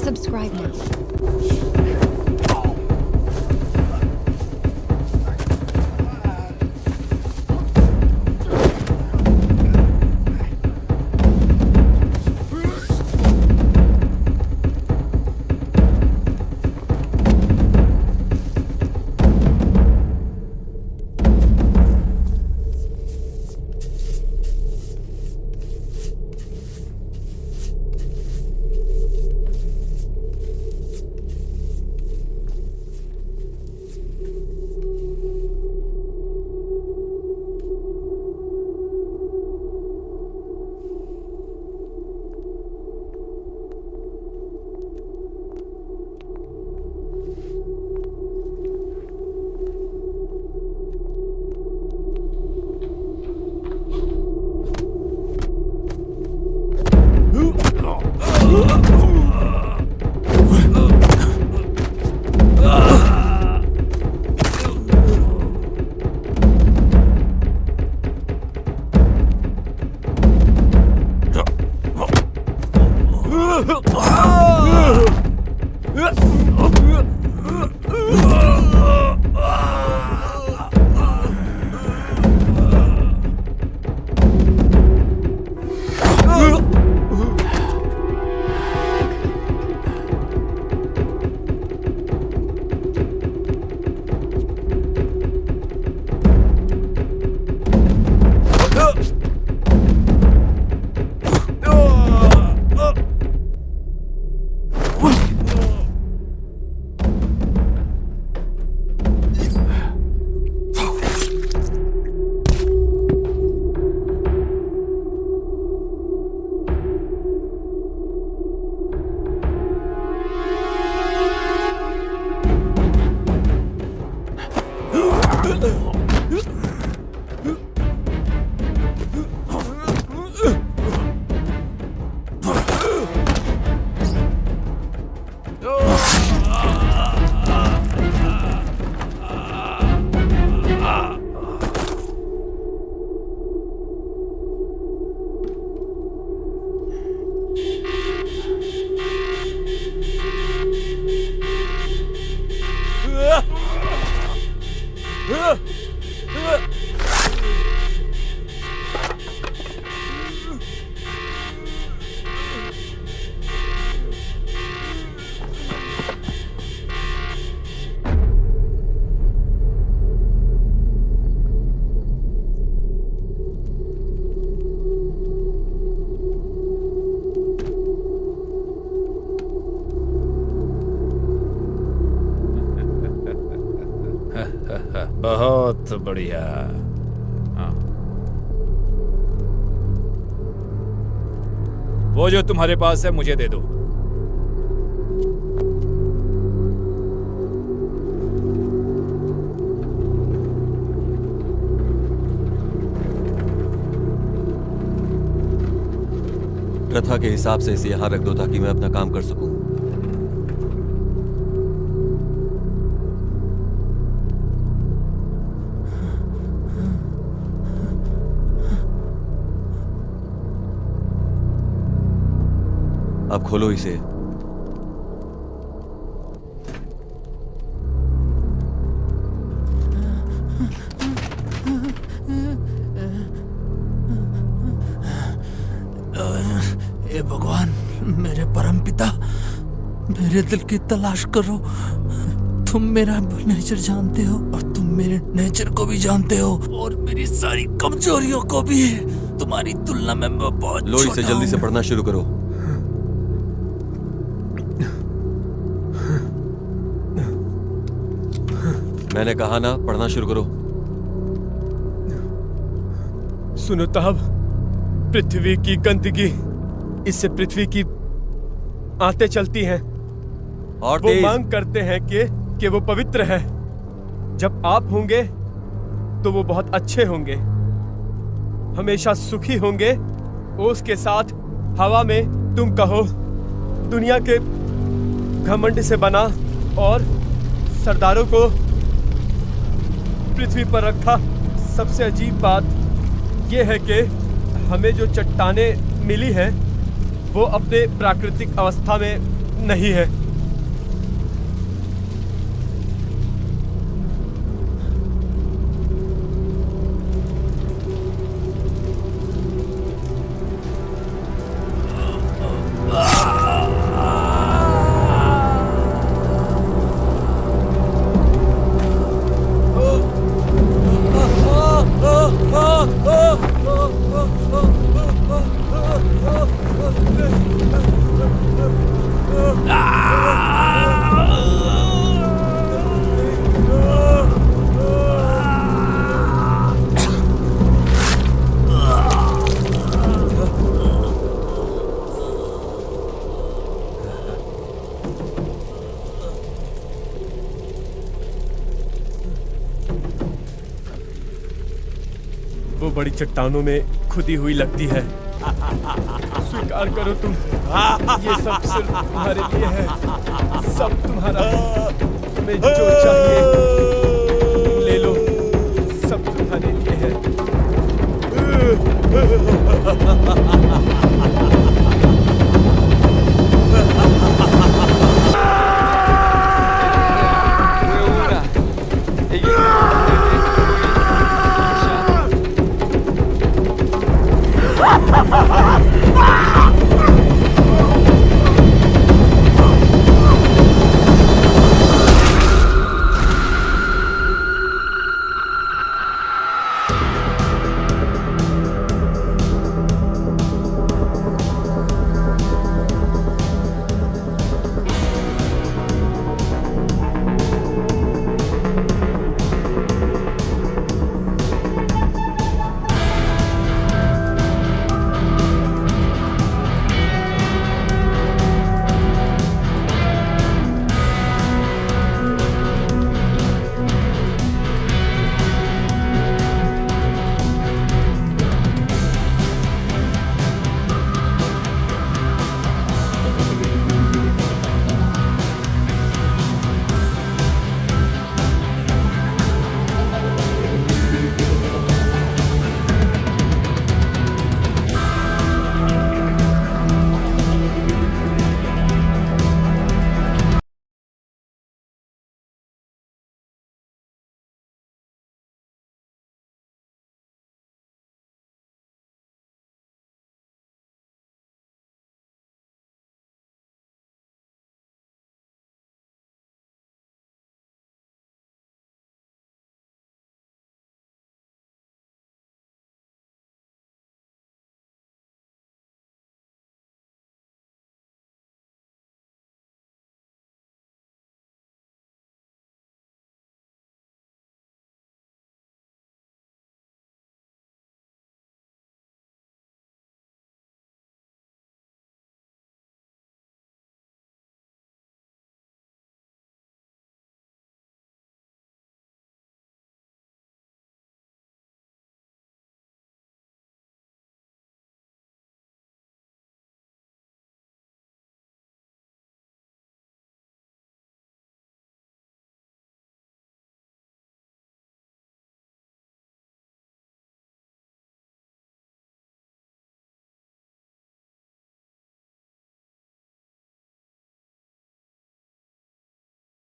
Subscribe now. बहुत बढ़िया। हाँ। वो जो तुम्हारे पास है मुझे दे दो। प्रथा के हिसाब से इसे यहां रख दो ताकि मैं अपना काम कर सकूं। अब खोलो इसे। हे भगवान, मेरे परमपिता, मेरे दिल की तलाश करो। तुम मेरा नेचर जानते हो और तुम मेरे नेचर को भी जानते हो और मेरी सारी कमजोरियों को भी। तुम्हारी तुलना में मैं बहुत लो इसे जल्दी से पढ़ना शुरू करो। मैंने कहा ना, पढ़ना शुरू करो। सुनो ताब, पृथ्वी की गंदगी, इससे पृथ्वी की आंतें चलती हैं और वो मांग करते हैं कि वो पवित्र है। जब आप होंगे तो वो बहुत अच्छे होंगे, हमेशा सुखी होंगे। ओस के साथ हवा में तुम कहो, दुनिया के घमंड से बना और सरदारों को पृथ्वी पर रखा। सबसे अजीब बात यह है कि हमें जो चट्टानें मिली हैं वो अपने प्राकृतिक अवस्था में नहीं है। वो बड़ी चट्टानों में खुदी हुई लगती है। स्वीकार करो तुम, ये सब सिर्फ तुम्हारे लिए है, सब तुम्हारा है। तुम्हें जो चाहिए तुम ले लो, सब तुम्हारे लिए है।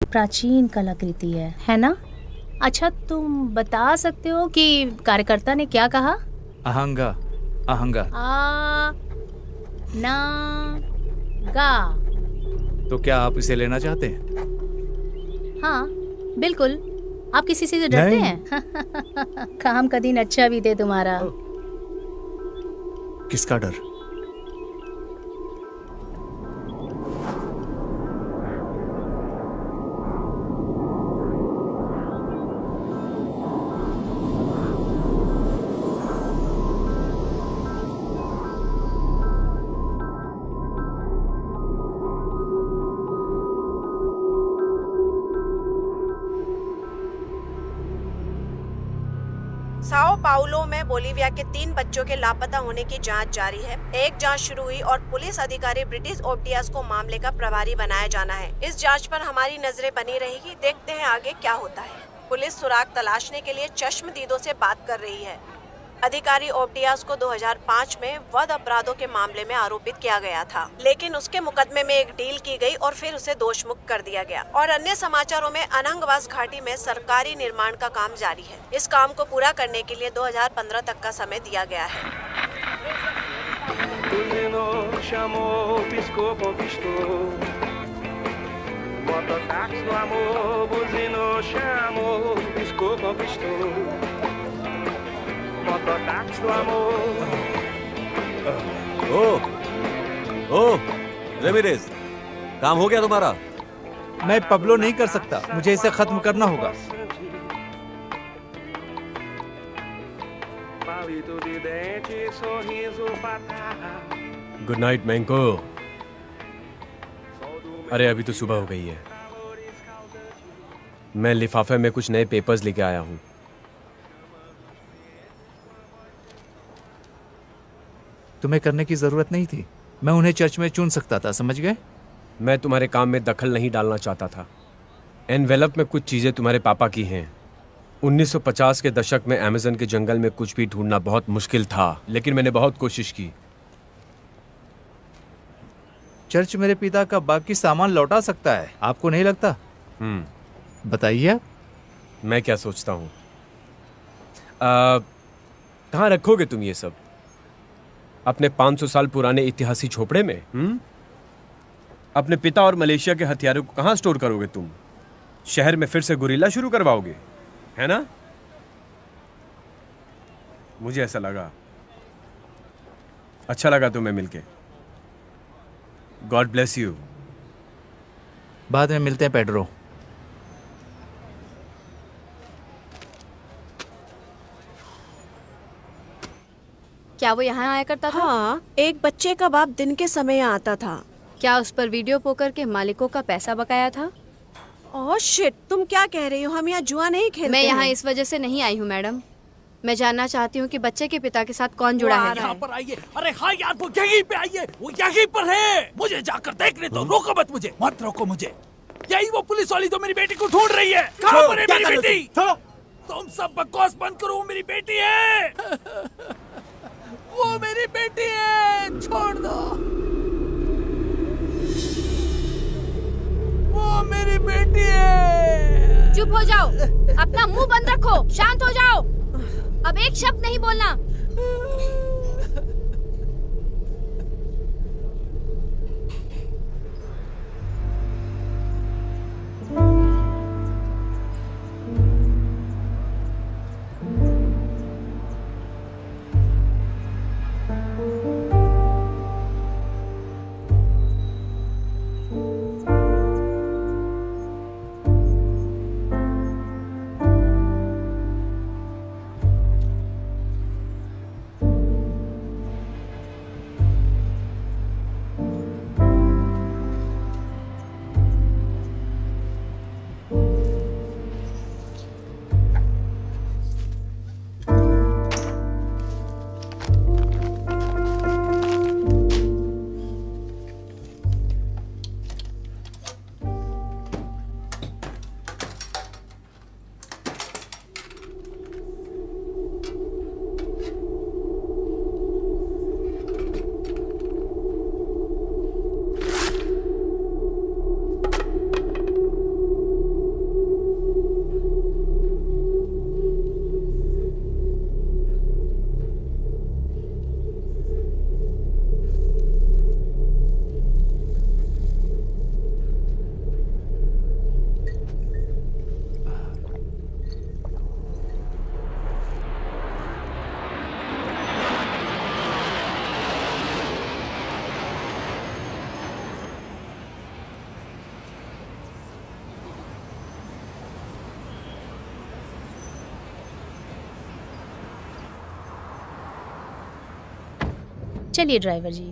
प्राचीन कलाकृति है ना? अच्छा, तुम बता सकते हो कि कार्यकर्ता ने क्या कहा? अहंगा अहंगा। आ ना गा। तो क्या आप इसे लेना चाहते हैं? हाँ बिल्कुल। आप किसी से डरते हैं? काम का दिन अच्छा भी थे तुम्हारा। किसका डर? साओ पाउलो में बोलीविया के 3 बच्चों के लापता होने की जांच जारी है। एक जांच शुरू हुई और पुलिस अधिकारी ब्रिटिश ओब्डियास को मामले का प्रभारी बनाया जाना है। इस जांच पर हमारी नजरें बनी रहेगी। देखते हैं आगे क्या होता है। पुलिस सुराग तलाशने के लिए चश्मदीदों से बात कर रही है। अधिकारी ओब्डियास को 2005 में वध अपराधों के मामले में आरोपित किया गया था, लेकिन उसके मुकदमे में एक डील की गई और फिर उसे दोष मुक्त कर दिया गया। और अन्य समाचारों में अनंगवास घाटी में सरकारी निर्माण का काम जारी है। इस काम को पूरा करने के लिए 2015 तक का समय दिया गया है। Mototáxi do amor, buzinou, chamou, piscou, conquistou. Mototáxi do amor. ओ रेमिरेज, काम हो गया तुम्हारा? मैं पब्लो नहीं कर सकता, मुझे इसे खत्म करना होगा। Palito de dente, sorriso fatal. Good night मैंको। अरे अभी तो सुबह हो गई है। मैं लिफाफे में कुछ नए पेपर्स लेके आया हूँ। तुम्हें करने की जरूरत नहीं थी, मैं उन्हें चर्च में चुन सकता था, समझ गए? मैं तुम्हारे काम में दखल नहीं डालना चाहता था। एनवेलप में कुछ चीजें तुम्हारे पापा की हैं। 1950 के दशक में अमेज़न के जंगल में कुछ भी ढूंढना बहुत मुश्किल था, लेकिन मैंने बहुत कोशिश की। चर्च मेरे पिता का बाकी सामान लौटा सकता है, आपको नहीं लगता? बताइए आप। मैं क्या सोचता हूँ, कहाँ रखोगे तुम ये सब? अपने 500 साल पुराने इतिहासी झोपड़े में? अपने पिता और मलेशिया के हथियारों को कहाँ स्टोर करोगे तुम? शहर में फिर से गुरिल्ला शुरू करवाओगे, है ना? मुझे ऐसा लगा। अच्छा लगा तुम्हें मिलके। God bless you. बाद में मिलते हैं पेड्रो। क्या वो यहाँ आया करता था? हाँ, एक बच्चे का बाप दिन के समय आता था। क्या उस पर वीडियो पोकर के मालिकों का पैसा बकाया था? ओह शिट, तुम क्या कह रही हो? हम यहाँ जुआ नहीं खेलते। मैं यहाँ हैं। इस वजह से नहीं आई हूँ मैडम। मैं जानना चाहती हूँ कि बच्चे के पिता के साथ कौन जुड़ा है। यहाँ पर आइए। अरे हाँ यार, वो यहीं पे आइए, वो यहीं पर है। मुझे जाकर देखने दो। रोको मत मुझे, मत रोको मुझे। यही वो पुलिस वाली जो मेरी बेटी को ढूंढ रही है। कहाँ पर है मेरी बेटी? तुम सब बकवास बंद करो, वो मेरी बेटी है। वो मेरी बेटी है, छोड़ दो। वो मेरी बेटी है। चुप हो जाओ, अपना मुंह बंद रखो, शांत हो जाओ। अब एक शब्द नहीं बोलना। चलिए ड्राइवर जी।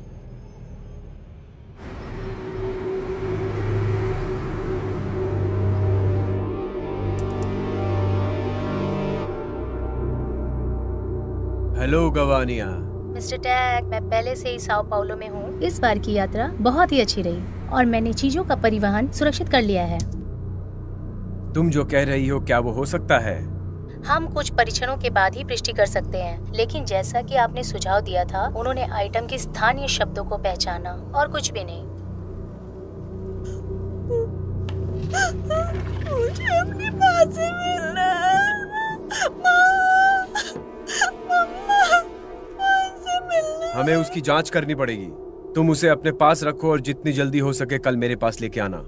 हेलो गवानिया। मिस्टर टैग, मैं पहले से ही साओ पाउलो में हूँ। इस बार की यात्रा बहुत ही अच्छी रही और मैंने चीजों का परिवहन सुरक्षित कर लिया है। तुम जो कह रही हो क्या वो हो सकता है? हम कुछ परीक्षणों के बाद ही पुष्टि कर सकते हैं, लेकिन जैसा कि आपने सुझाव दिया था, उन्होंने आइटम के स्थानीय शब्दों को पहचाना और कुछ भी नहीं। मुझे अपनी माँ से मिलना है। माँ, मम्मा, माँ से मिलना। हमें उसकी जांच करनी पड़ेगी। तुम उसे अपने पास रखो और जितनी जल्दी हो सके कल मेरे पास लेके आना।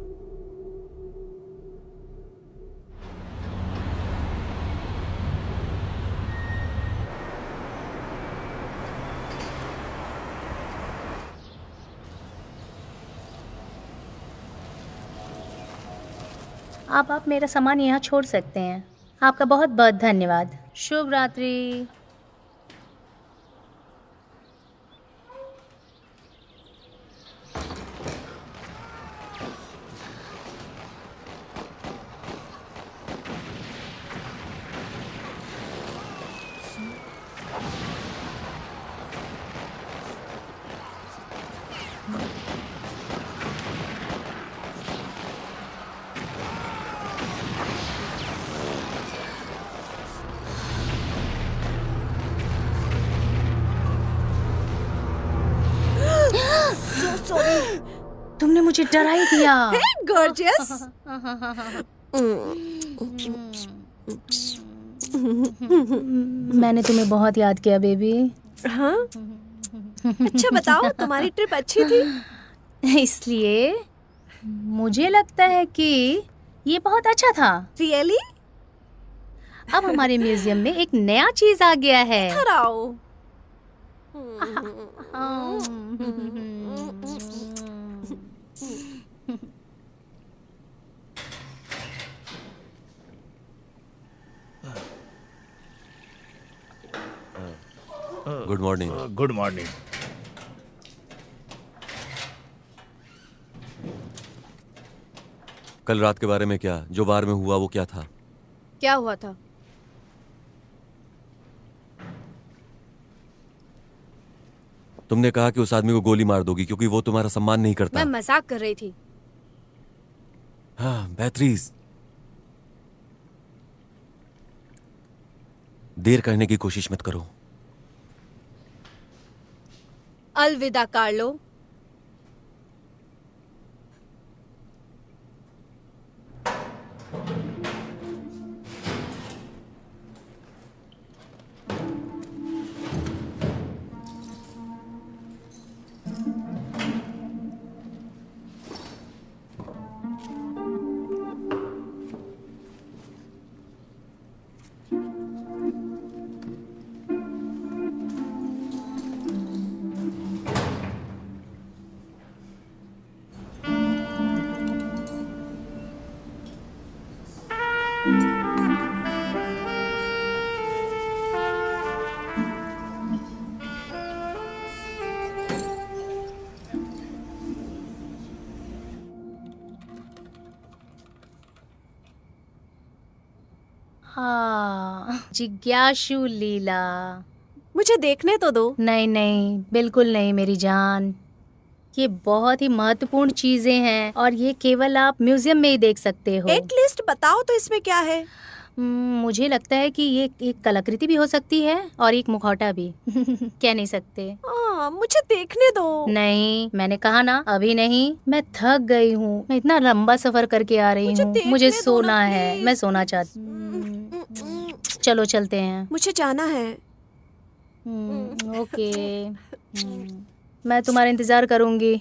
अब आप मेरा सामान यहाँ छोड़ सकते हैं। आपका बहुत बहुत धन्यवाद। शुभ रात्रि। तुमने मुझे डरा ही दिया। गॉर्जियस। मैंने तुम्हें बहुत याद किया बेबी। हाँ? अच्छा बताओ, तुम्हारी ट्रिप अच्छी थी? इसलिए मुझे लगता है कि ये बहुत अच्छा था। रियली? अब हमारे म्यूजियम में एक नया चीज आ गया है। इधर आओ। Good morning. Good morning. कल रात के बारे में क्या, जो बार में हुआ वो क्या था? क्या हुआ था? तुमने कहा कि उस आदमी को गोली मार दोगी क्योंकि वो तुम्हारा सम्मान नहीं करता। मैं मजाक कर रही थी। हाँ, बेहतरीन। देर करने की कोशिश मत करो। अलविदा कार्लो। हाँ, जिज्ञासु लीला। मुझे देखने तो दो। नहीं नहीं, बिल्कुल नहीं मेरी जान। ये बहुत ही महत्वपूर्ण चीजें हैं और ये केवल आप म्यूजियम में ही देख सकते हो। एक लिस्ट बताओ तो इसमें क्या है? मुझे लगता है कि ये एक कलाकृति भी हो सकती है और एक मुखौटा भी। कह नहीं सकते। मुझे देखने दो। नहीं, मैंने कहा ना, अभी नहीं। मैं थक गई हूँ। मैं इतना लंबा सफर करके आ रही हूँ। मुझे सोना है। मैं सोना चाहती हूँ। चलो चलते हैं। मुझे जाना है। ओके। मैं तुम्हारा इंतजार करूंगी।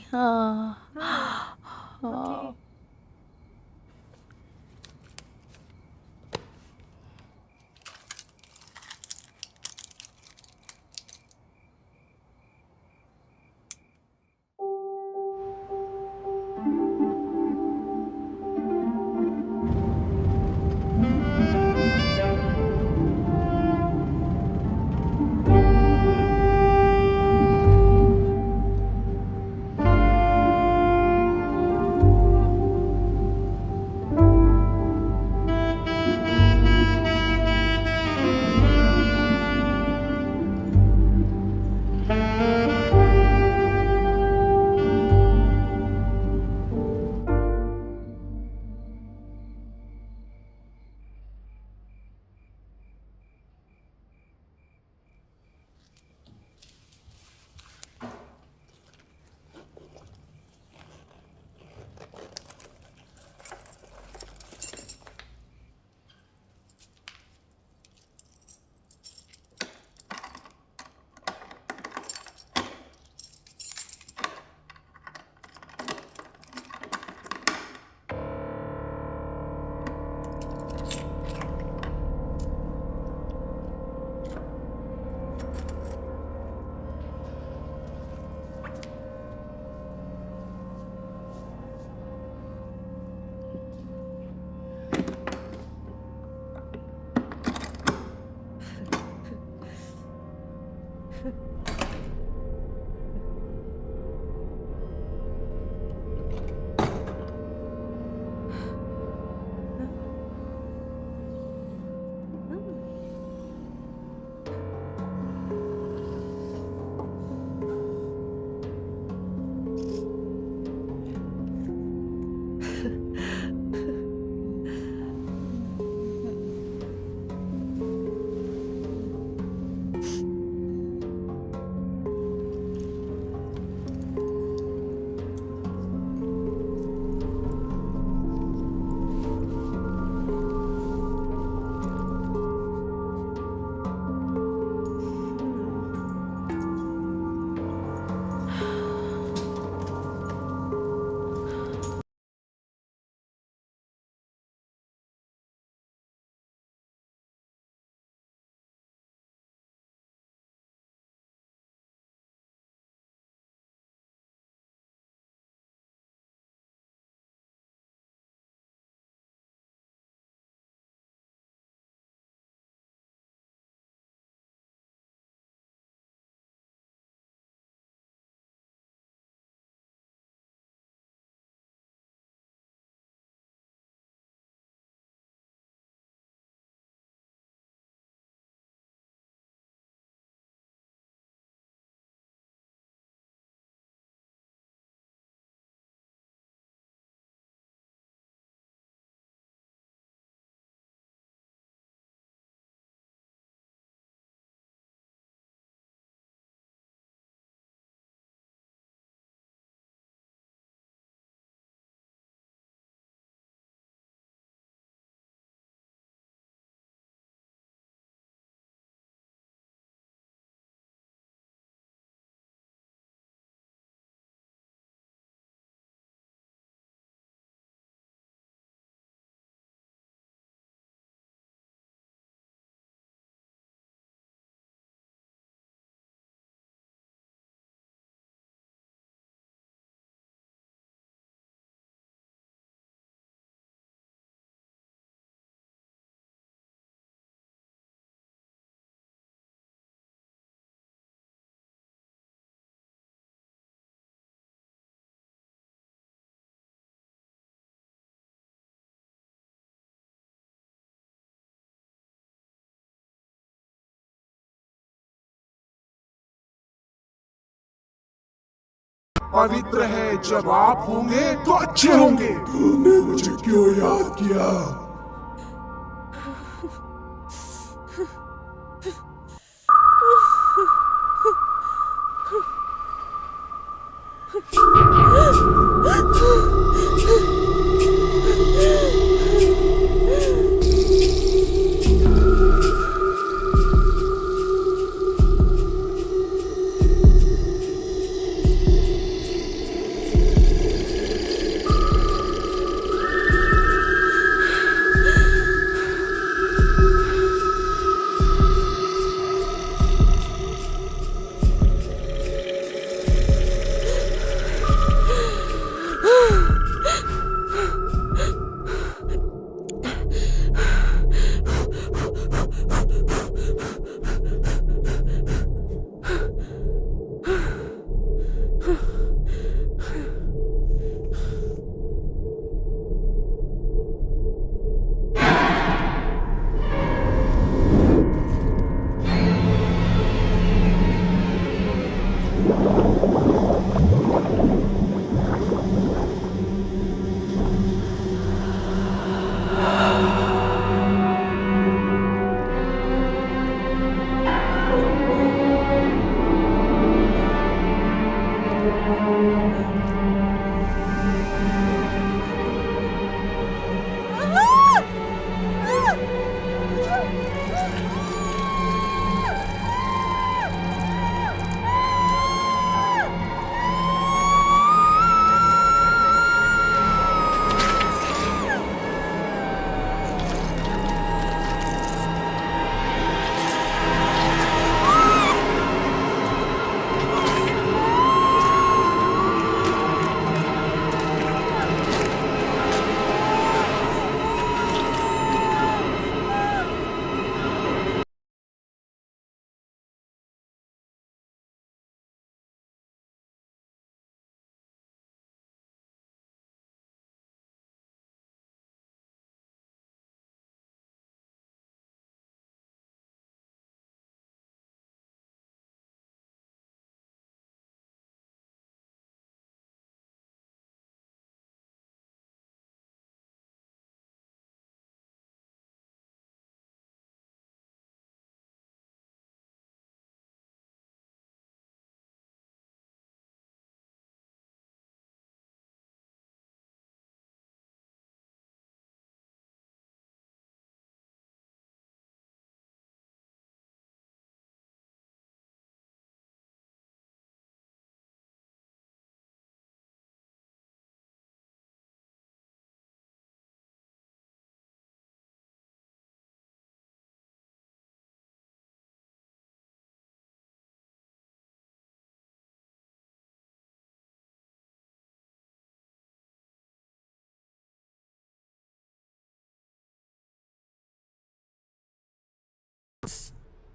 पवित्र है। जब आप होंगे तो अच्छे होंगे। तूने मुझे क्यों याद किया?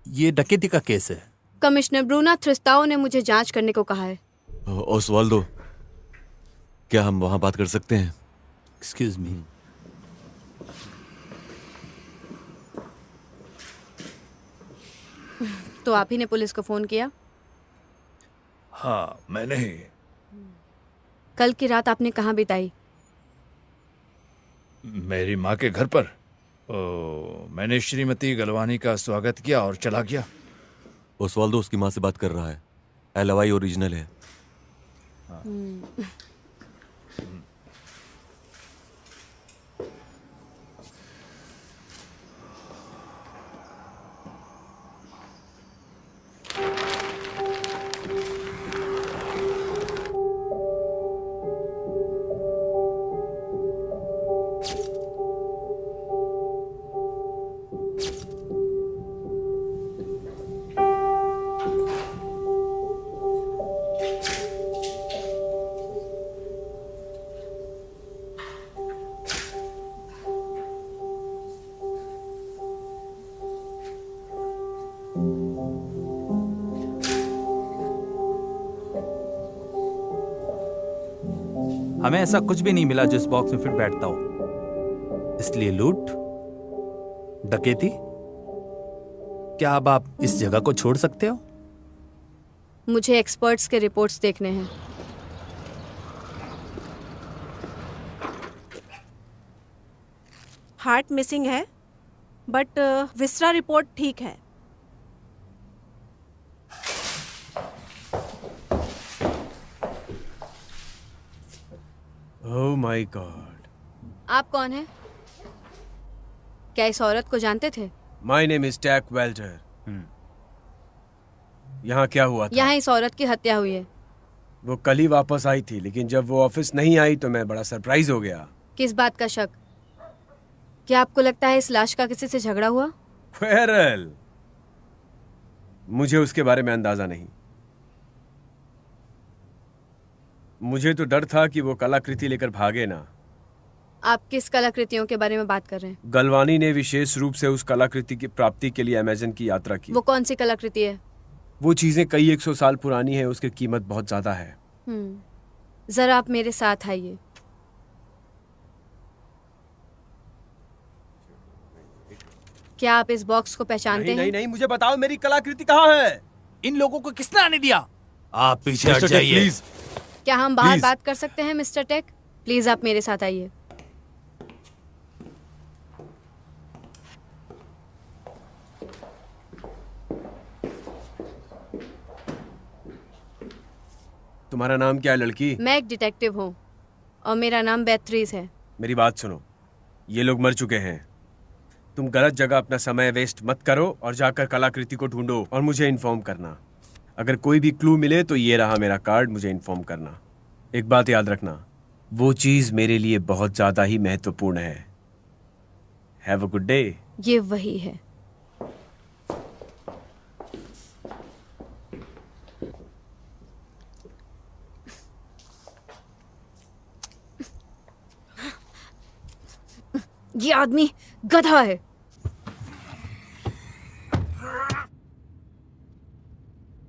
ये डकैती का केस है। कमिश्नर ब्रूना थ्रिस्ताओ ने मुझे जांच करने को कहा है। ओसवाल्डो, क्या हम वहां बात कर सकते हैं? Excuse me. तो आप ही ने पुलिस को फोन किया? हाँ, मैंने ही। कल की रात आपने कहाँ बिताई? मेरी माँ के घर पर। मैंने श्रीमती गलवानी का स्वागत किया और चला गया। ओसवाल्डो उसकी माँ से बात कर रहा है। एलवाई ओरिजिनल है। हमें ऐसा कुछ भी नहीं मिला जो इस बॉक्स में फिट बैठता हो। इसलिए लूट, डकैती, क्या अब आप इस जगह को छोड़ सकते हो? मुझे एक्सपर्ट्स के रिपोर्ट्स देखने हैं। हार्ट मिसिंग है, बट विसरा रिपोर्ट ठीक है। Oh my god. आप कौन हैं? क्या इस औरत को जानते थे? My name is Tack Welder. यहाँ क्या हुआ था? यहाँ इस औरत की हत्या हुई है। वो कल ही वापस आई थी, लेकिन जब वो ऑफिस नहीं आई तो मैं बड़ा सरप्राइज हो गया। किस बात का शक? क्या आपको लगता है इस लाश का किसी से झगड़ा हुआ? वेल, मुझे उसके बारे में अंदाजा नहीं। मुझे तो डर था कि वो कलाकृति लेकर भागे ना। आप किस कलाकृतियों के बारे में बात कर रहे हैं? गलवानी ने विशेष रूप से उस कलाकृति की प्राप्ति के लिए अमेज़न की यात्रा की। वो कौन सी कलाकृति है? वो चीजें कई 100 साल पुरानी है, उसकी कीमत बहुत ज्यादा है। जरा आप मेरे साथ आइए। क्या आप इस बॉक्स को पहचानते हैं? नहीं, नहीं, मुझे बताओ मेरी कलाकृति कहाँ है? इन लोगों को किसने आने दिया? आप पीछे हट मिस्टर टेक, जाइए। प्लीज। क्या हम बाहर Please. बात कर सकते हैं मिस्टर टेक? प्लीज आप मेरे साथ आइए। तुम्हारा नाम क्या है लड़की? मैं एक डिटेक्टिव हूँ और मेरा नाम बेथरीज है। मेरी बात सुनो, ये लोग मर चुके हैं। तुम गलत जगह अपना समय वेस्ट मत करो और जाकर कलाकृति को ढूंढो और मुझे इन्फॉर्म करना। अगर कोई भी क्लू मिले तो ये रहा मेरा कार्ड, मुझे इन्फॉर्म करना। एक बात याद रखना, वो चीज मेरे लिए बहुत ज्यादा ही महत्वपूर्ण है। Have a good day. ये वही है। ये आदमी गधा है।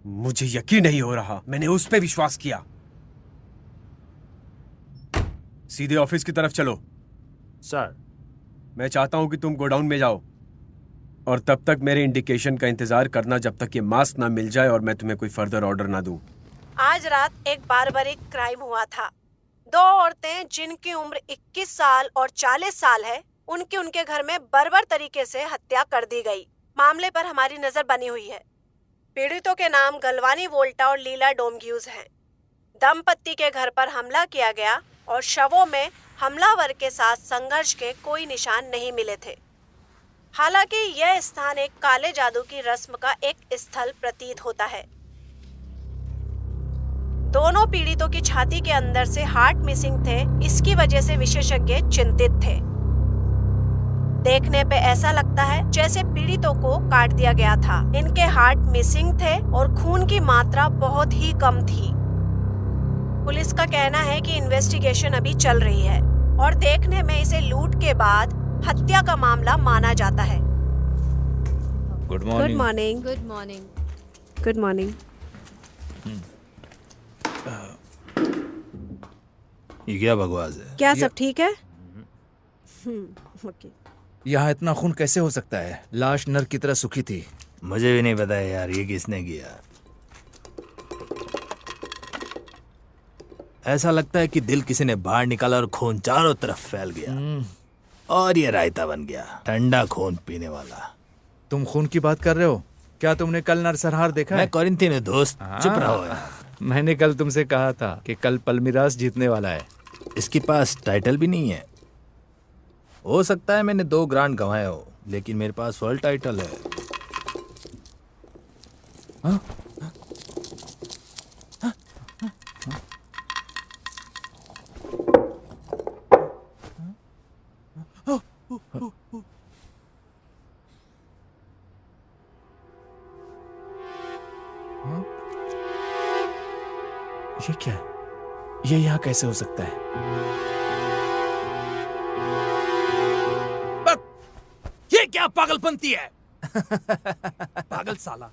मुझे यकीन नहीं हो रहा, मैंने उस पे विश्वास किया। सीधे ऑफिस की तरफ चलो। सर, मैं चाहता हूं कि तुम गोडाउन में जाओ और तब तक मेरे इंडिकेशन का इंतजार करना जब तक ये मास्क ना मिल जाए और मैं तुम्हें कोई फर्दर ऑर्डर ना दूं। आज रात एक बारबरिक क्राइम हुआ था। 2 औरतें जिनकी उम्र 21 साल और 40 साल है, उनके उनके घर में बर्बर तरीके से हत्या कर दी गई। मामले पर हमारी नजर बनी हुई है। पीड़ितों के नाम गलवानी वोल्टा और लीला डोमग्यूज हैं। दंपत्ति के घर पर हमला किया गया और शवों में हमलावर के साथ संघर्ष के कोई निशान नहीं मिले थे। हालांकि यह स्थान एक काले जादू की रस्म का एक स्थल प्रतीत होता है। दोनों पीड़ितों की छाती के अंदर से हार्ट मिसिंग थे, इसकी वजह से विशेषज्ञ चिंतित थे। देखने पे ऐसा लगता है जैसे पीड़ितों को काट दिया गया था। इनके हार्ट मिसिंग थे और खून की मात्रा बहुत ही कम थी। पुलिस का कहना है कि इन्वेस्टिगेशन अभी चल रही है और देखने में इसे लूट के बाद हत्या का मामला माना जाता है। Good good morning. Morning. Good morning. Good morning. ये क्या बकवास है? क्या सब ठीक है? ओके। यहाँ इतना खून कैसे हो सकता है? लाश नर की तरह सूखी थी। मुझे भी नहीं पता है यार, ये किसने किया। ऐसा लगता है कि दिल किसी ने बाहर निकाला और खून चारों तरफ फैल गया और ये रायता बन गया, ठंडा खून पीने वाला। तुम खून की बात कर रहे हो? क्या तुमने कल नरसंहार देखा है? मैं कोरिंथी में दोस्त, चुप रहो यार। मैंने कल तुमसे कहा था कि कल पल्मीरास जीतने वाला है। इसके पास टाइटल भी नहीं है। हो सकता है मैंने 2 ग्रांड गंवाए हो, लेकिन मेरे पास वर्ल्ड टाइटल है। हाँ? ये क्या है? ये यहाँ कैसे हो सकता है? ये क्या पागलपंती है? पागल साला।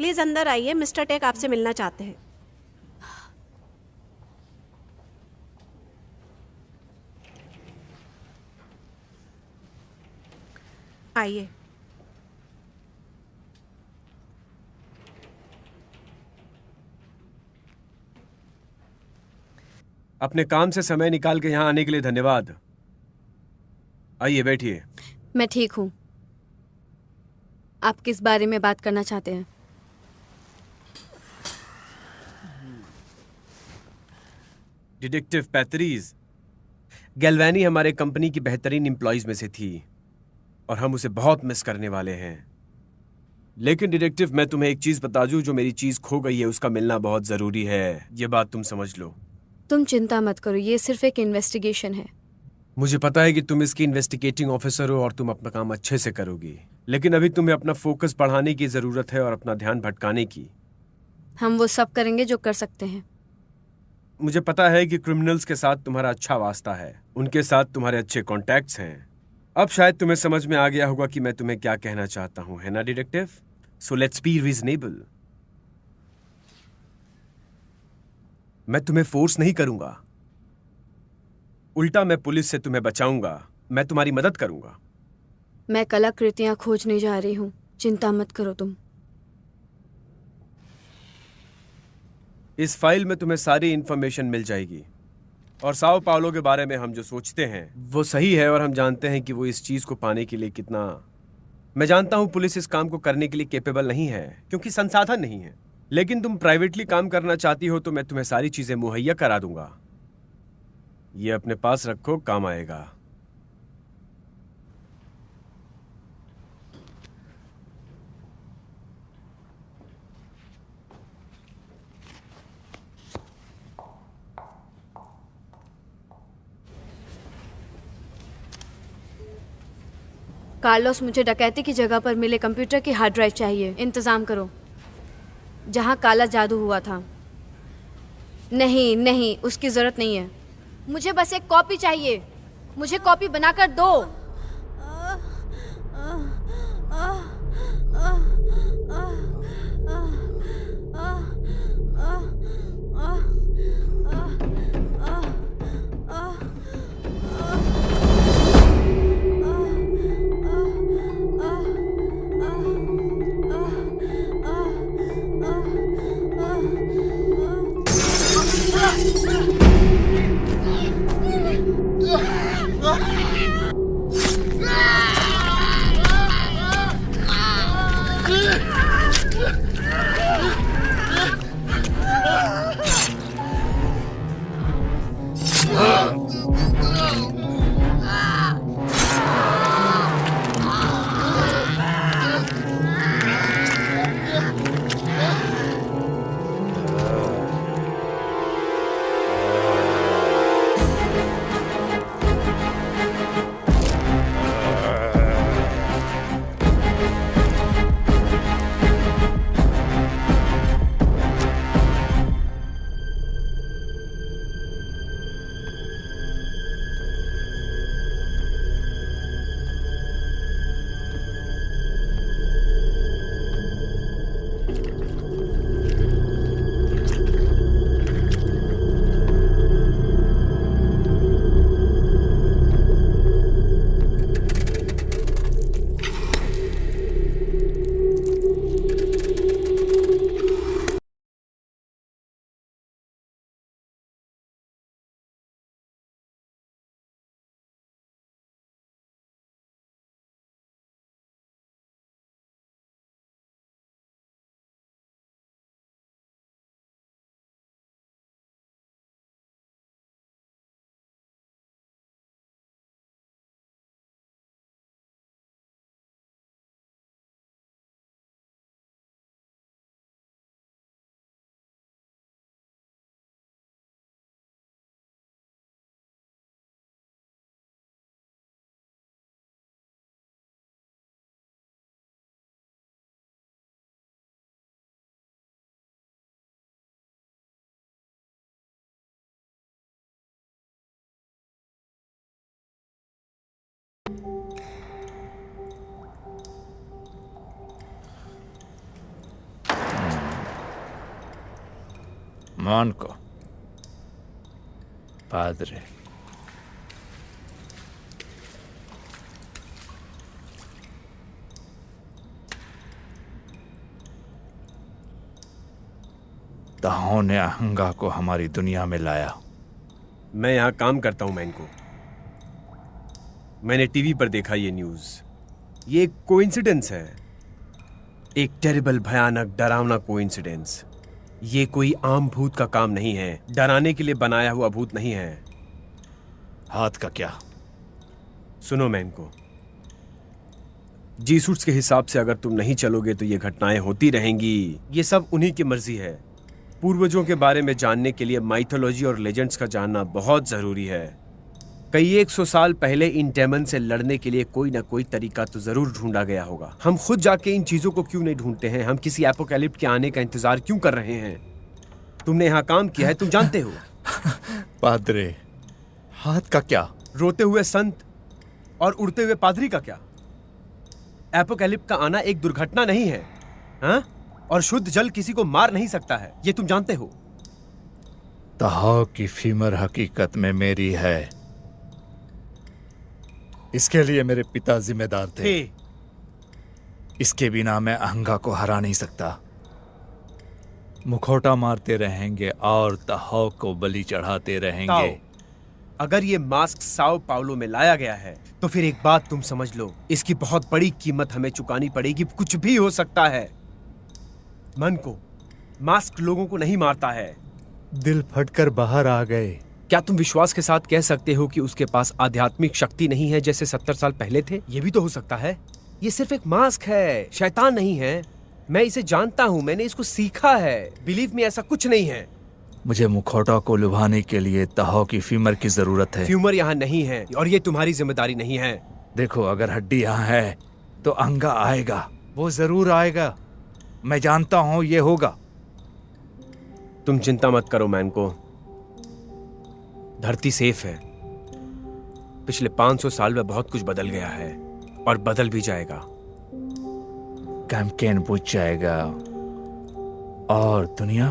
प्लीज अंदर आइए, मिस्टर टेक आपसे मिलना चाहते हैं। आइए। अपने काम से समय निकाल के यहाँ आने के लिए धन्यवाद। आइए बैठिए। मैं ठीक हूँ। आप किस बारे में बात करना चाहते हैं? डिटेक्टिव पैतरीज, गैल्वानी हमारे कंपनी की बेहतरीन एम्प्लॉइज में से थी और हम उसे बहुत मिस करने वाले हैं। लेकिन डिटेक्टिव, मैं तुम्हें एक चीज बता दूं, जो मेरी चीज खो गई है उसका मिलना बहुत जरूरी है। ये बात तुम समझ लो। तुम चिंता मत करो, ये सिर्फ एक इन्वेस्टिगेशन है। मुझे पता है कि तुम इसकी इन्वेस्टिगेटिंग ऑफिसर हो और तुम अपना काम अच्छे से करोगी, लेकिन अभी तुम्हें अपना फोकस बढ़ाने की जरूरत है और अपना ध्यान भटकाने की। हम वो सब करेंगे जो कर सकते हैं। मुझे पता है कि क्रिमिनल्स के साथ तुम्हारा अच्छा वास्ता है, उनके साथ तुम्हारे अच्छे कॉन्टैक्ट्स हैं। अब शायद तुम्हें समझ में आ गया होगा कि मैं तुम्हें क्या कहना चाहता हूं, है ना detective? So let's be reasonable. मैं तुम्हें फोर्स नहीं करूंगा, उल्टा मैं पुलिस से तुम्हें बचाऊंगा। मैं तुम्हारी मदद करूंगा। मैं कलाकृतियां खोजने जा रही हूँ, चिंता मत करो तुम। इस फाइल में तुम्हें सारी इंफॉर्मेशन मिल जाएगी और साओ पाउलो के बारे में हम जो सोचते हैं वो सही है, और हम जानते हैं कि वो इस चीज को पाने के लिए कितना। मैं जानता हूं पुलिस इस काम को करने के लिए कैपेबल नहीं है क्योंकि संसाधन नहीं है, लेकिन तुम प्राइवेटली काम करना चाहती हो तो मैं तुम्हें सारी चीजें मुहैया करा दूंगा। ये अपने पास रखो, काम आएगा। कार्लोस, मुझे डकैती की जगह पर मिले कंप्यूटर की हार्ड ड्राइव चाहिए। इंतजाम करो। जहां काला जादू हुआ था। नहीं नहीं, उसकी जरूरत नहीं है। मुझे बस एक कॉपी चाहिए। मुझे कॉपी बनाकर दो। Manco. Padre. ताहो ने अहंगा को हमारी दुनिया में लाया। मैं यहाँ काम करता हूँ मैंको। मैंने टीवी पर देखा ये न्यूज। ये एक कोइंसिडेंस है, एक टेरिबल, भयानक, डरावना कोइंसिडेंस। ये कोई आम भूत का काम नहीं है, डराने के लिए बनाया हुआ भूत नहीं है। हाथ का क्या? सुनो मैंको, जीसस के हिसाब से अगर तुम नहीं चलोगे तो ये घटनाएं होती रहेंगी। ये सब उन्हीं की मर्जी है। पूर्वजों के बारे में जानने के लिए माइथोलॉजी और लेजेंड्स का जानना बहुत जरूरी है। कई 100 साल पहले इन डेमन से लड़ने के लिए कोई ना कोई तरीका तो जरूर ढूंढा गया होगा। हम खुद जाके इन चीजों को क्यों नहीं ढूंढते हैं? हम किसी एपोकैलिप्स के आने का इंतजार क्यों कर रहे हैं? तुमने यहाँ काम किया है, तुम जानते हो। पादरे, हाथ का क्या? रोते हुए संत और उड़ते हुए पादरी का क्या? एपोकैलिप्स का आना एक दुर्घटना नहीं है, हाँ? और शुद्ध जल किसी को मार नहीं सकता है, ये तुम जानते हो। ताहो की फीमर हकीकत में मेरी है। इसके लिए मेरे पिता जिम्मेदार थे। इसके बिना मैं अहंगा को हरा नहीं सकता। मुखौटा मारते रहेंगे और ताहो को बलि चढ़ाते रहेंगे। अगर ये मास्क साओ पाउलो में लाया गया है तो फिर एक बात तुम समझ लो, इसकी बहुत बड़ी कीमत हमें चुकानी पड़ेगी। कुछ भी हो सकता है। मन को मास्क लोगों को नहीं मारता है। दिल फटकर बाहर आ गए। क्या तुम विश्वास के साथ कह सकते हो कि उसके पास आध्यात्मिक शक्ति नहीं है जैसे 70 साल पहले थे? ये भी तो हो सकता है। ये सिर्फ एक मास्क है, शैतान नहीं है। मैं इसे जानता हूँ, मैंने इसको सीखा है। बिलीव मी, ऐसा कुछ नहीं है। मुझे मुखौटा को लुभाने के लिए ताहो की फीमर की जरूरत है। फ्यूमर यहाँ नहीं है और ये तुम्हारी जिम्मेदारी नहीं है। देखो, अगर हड्डी यहाँ है तो अहंगा आएगा। वो जरूर आएगा। मैं जानता हूं ये होगा। तुम चिंता मत करो मैनको, धरती सेफ है। पिछले 500 साल में बहुत कुछ बदल गया है और बदल भी जाएगा। कैम्पकेन बुझ जाएगा और दुनिया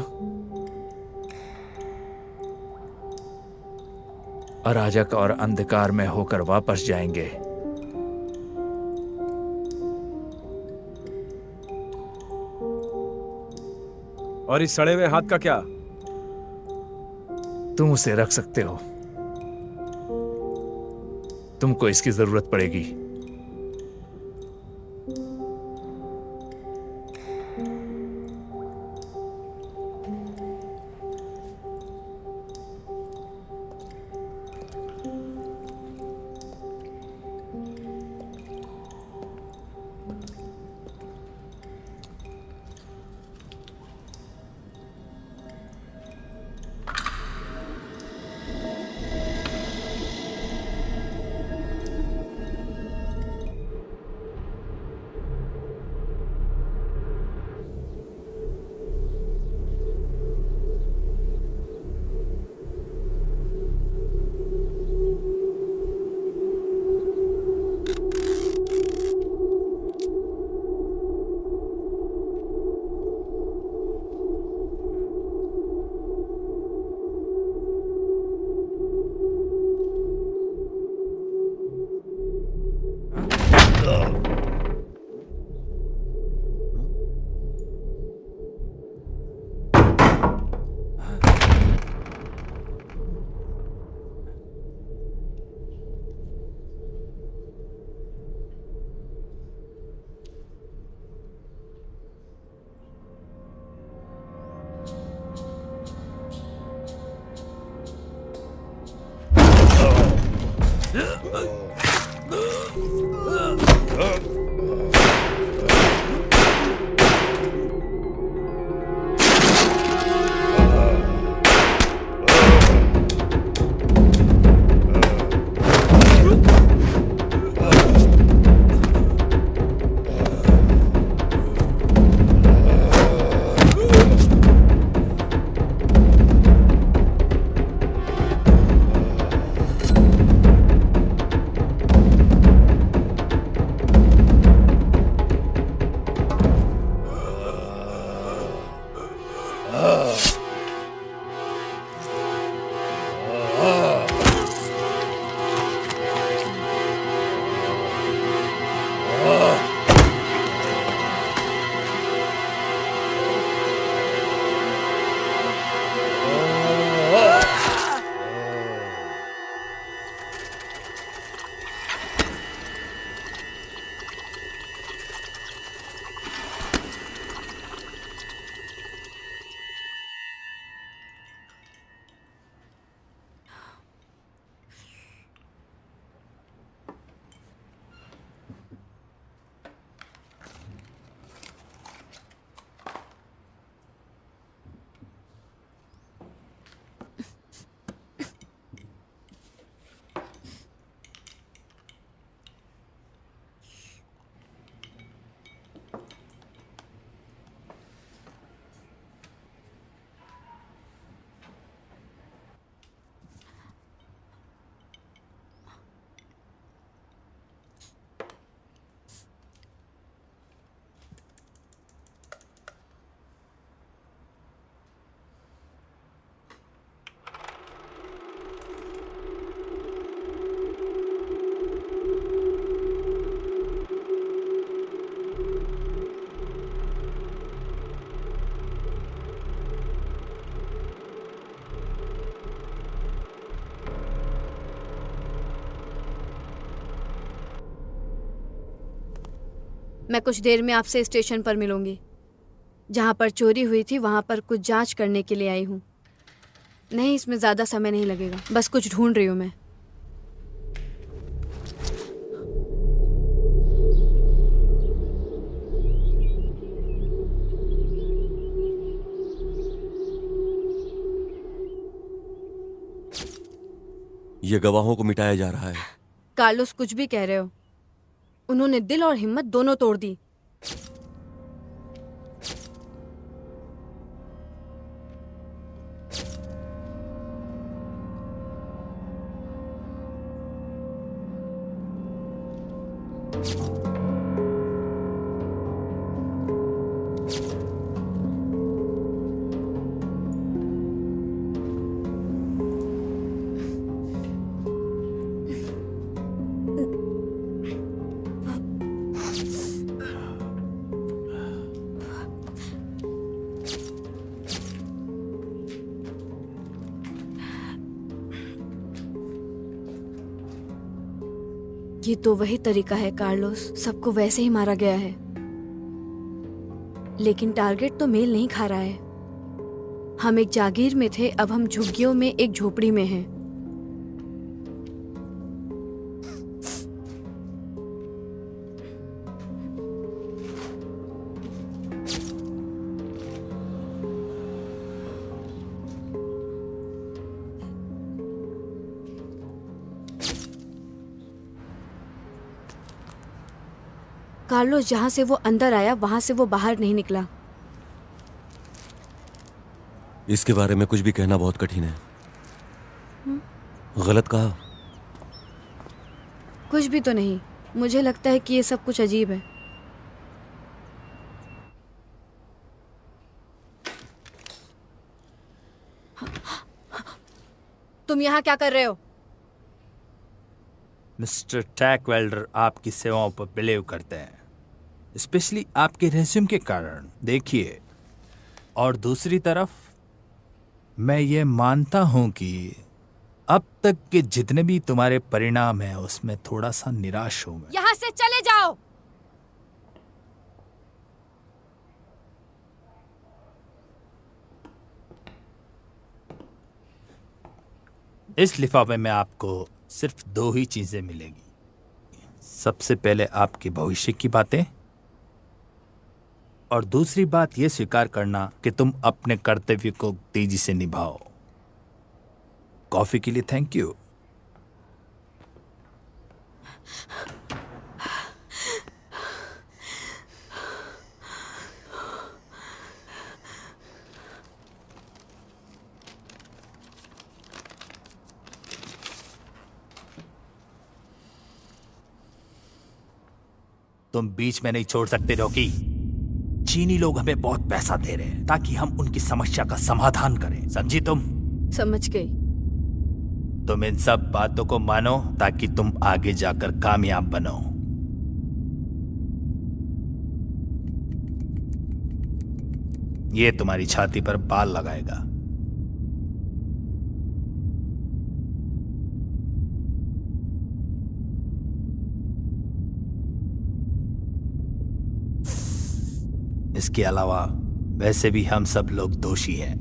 अराजक और अंधकार में होकर वापस जाएंगे। और इस सड़े हुए हाथ का क्या? तुम उसे रख सकते हो। तुमको इसकी जरूरत पड़ेगी। मैं कुछ देर में आपसे स्टेशन पर मिलूंगी। जहाँ पर चोरी हुई थी वहाँ पर कुछ जांच करने के लिए आई हूँ। नहीं, इसमें ज़्यादा समय नहीं लगेगा, बस कुछ ढूंढ रही हूँ मैं। ये गवाहों को मिटाया जा रहा है। कार्लोस, कुछ भी कह रहे हो, उन्होंने दिल और हिम्मत दोनों तोड़ दी। ये तो वही तरीका है कार्लोस, सबको वैसे ही मारा गया है। लेकिन टारगेट तो मेल नहीं खा रहा है। हम एक जागीर में थे, अब हम झुग्गियों में एक झोपड़ी में हैं। कार्लोस, जहां से वो अंदर आया वहां से वो बाहर नहीं निकला। इसके बारे में कुछ भी कहना बहुत कठिन है। गलत कहा? कुछ भी तो नहीं, मुझे लगता है कि ये सब कुछ अजीब है। तुम यहाँ क्या कर रहे हो? मिस्टर टैक वेल्डर आपकी सेवाओं पर बिलीव करते हैं, स्पेशली आपके रेज्यूम के कारण। देखिए, और दूसरी तरफ मैं ये मानता हूं कि अब तक के जितने भी तुम्हारे परिणाम हैं उसमें थोड़ा सा निराश हूं मैं। यहाँ से चले जाओ। इस लिफाफे में आपको सिर्फ 2 ही चीजें मिलेगी। सबसे पहले आपके भविष्य की बातें, और दूसरी बात यह स्वीकार करना कि तुम अपने कर्तव्य को तेजी से निभाओ। कॉफी के लिए थैंक यू। तुम बीच में नहीं छोड़ सकते रॉकी। चीनी लोग हमें बहुत पैसा दे रहे हैं ताकि हम उनकी समस्या का समाधान करें, समझी तुम? समझ गई। तुम इन सब बातों को मानो ताकि तुम आगे जाकर कामयाब बनो। ये तुम्हारी छाती पर बाल लगाएगा। इसके अलावा वैसे भी हम सब लोग दोषी हैं।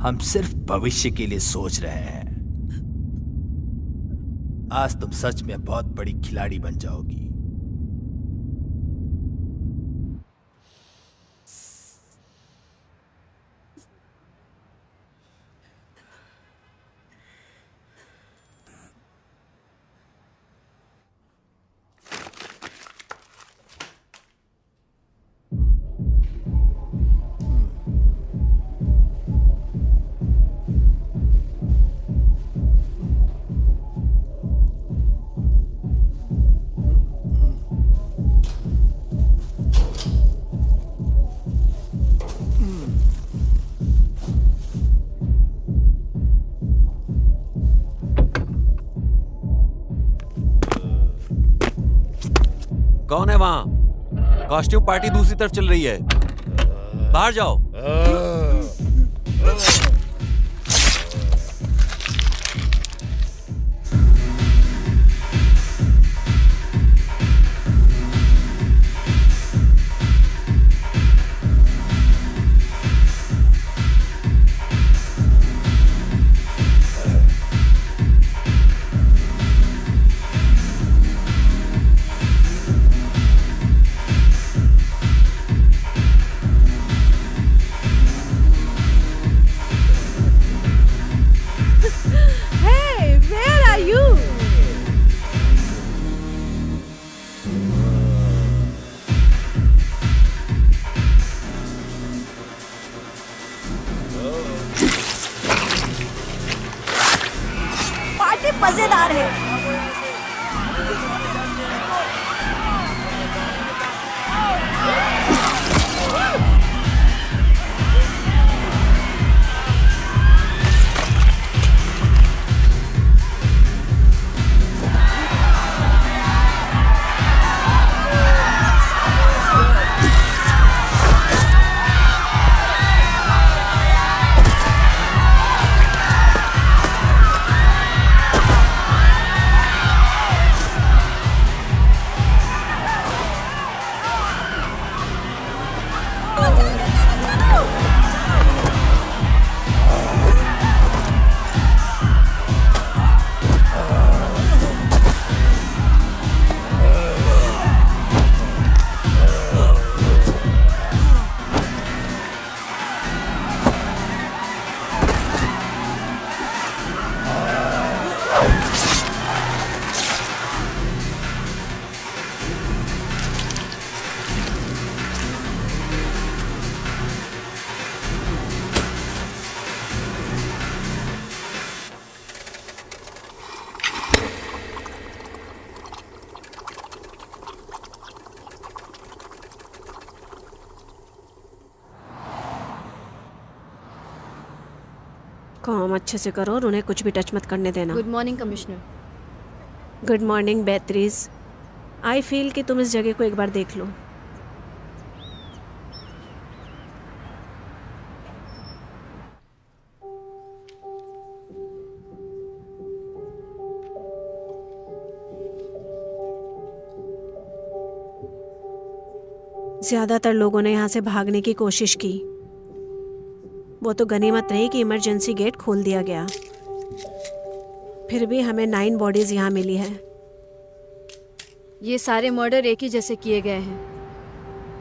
हम सिर्फ भविष्य के लिए सोच रहे हैं। आज तुम सच में बहुत बड़ी खिलाड़ी बन जाओगी। कौन है वहां? कॉस्ट्यूम पार्टी दूसरी तरफ चल रही है, बाहर जाओ। काम अच्छे से करो और उन्हें कुछ भी टच मत करने देना। Good morning commissioner. Good morning Beatriz. I feel कि तुम इस जगह को एक बार देख लो। ज्यादातर लोगों ने यहाँ से भागने की कोशिश की। वो तो गनीमत रही कि इमरजेंसी गेट खोल दिया गया। फिर भी हमें 9 बॉडीज यहाँ मिली है। ये सारे मर्डर एक ही जैसे किए गए हैं,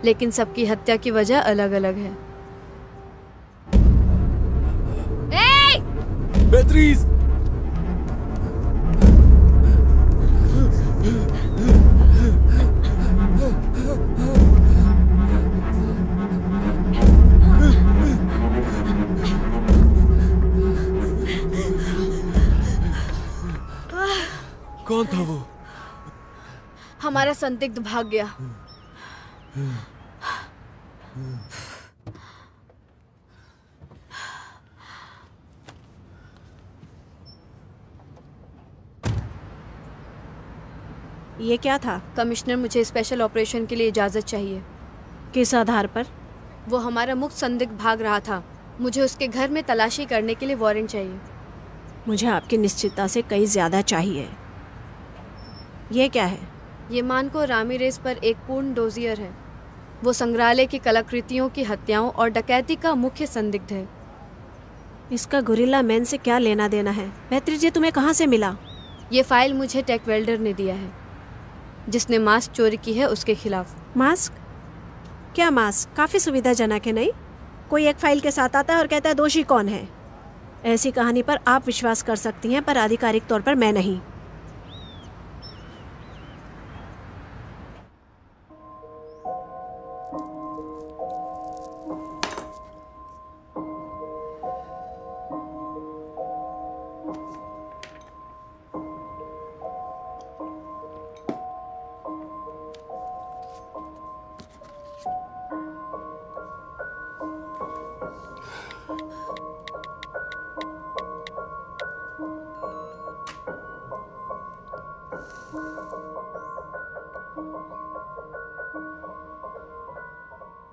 लेकिन सबकी हत्या की वजह अलग अलग है। बेत्रीज! कौन था वो? हमारा संदिग्ध भाग गया। ये क्या था? कमिश्नर, मुझे स्पेशल ऑपरेशन के लिए इजाज़त चाहिए। किस आधार पर? वो हमारा मुख्य संदिग्ध भाग रहा था। मुझे उसके घर में तलाशी करने के लिए वारंट चाहिए। मुझे आपकी निश्चितता से कहीं ज़्यादा चाहिए। ये क्या है? ये मानको रामीरेज पर एक पूर्ण डोजियर है। वो संग्रहालय की कलाकृतियों की हत्याओं और डकैती का मुख्य संदिग्ध है। इसका गुरिल्ला मैन से क्या लेना देना है? बेत्रीज, ये तुम्हें कहाँ से मिला? ये फाइल मुझे टेक वेल्डर ने दिया है, जिसने मास्क चोरी की है उसके खिलाफ। मास्क? क्या मास्क? काफ़ी सुविधाजनक है नहीं? कोई एक फाइल के साथ आता है और कहता है दोषी कौन है। ऐसी कहानी पर आप विश्वास कर सकती हैं, पर आधिकारिक तौर पर मैं नहीं।